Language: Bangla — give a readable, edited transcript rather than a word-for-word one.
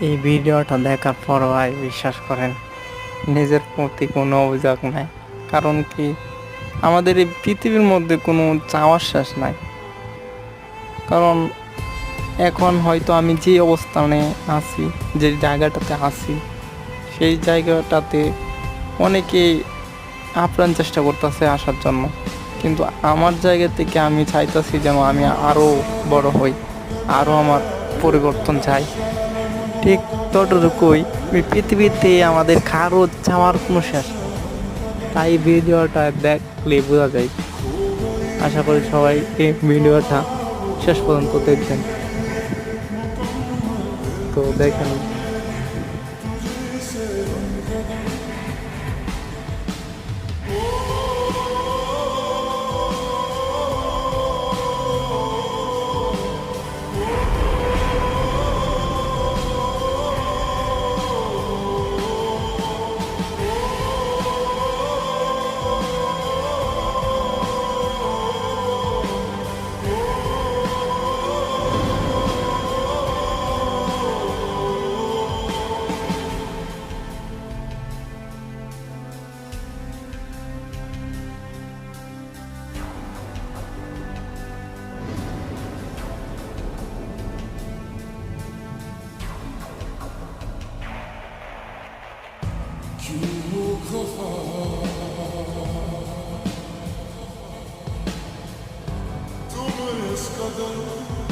এই ভিডিওটা দেখার পর ভাই বিশ্বাস করেন নিজের প্রতি কোনো অভিযোগ নাই। কারণ কি, আমাদের এই পৃথিবীর মধ্যে কোনো চাওয়ার শেষ নাই। কারণ এখন হয়তো আমি যে অবস্থানে আছি, যে জায়গাটাতে আছি, সেই জায়গাটাতে অনেকেই আপ্রাণ চেষ্টা করতেছে আসার জন্য। কিন্তু আমার জায়গা থেকে আমি চাইতেছি যেন আমি আরও বড় হই, আরও আমার পরিবর্তন চাই। ঠিক ততটুকুই এই পৃথিবীতে আমাদের কারো চাওয়ার কোনো শেষ নেই। তাই ভিডিওটা দেখলে বোঝা যায়। আশা করি সবাই এই ভিডিওটা শেষ পর্যন্ত দেখবেন। তো দেখেন। तुम इस कदर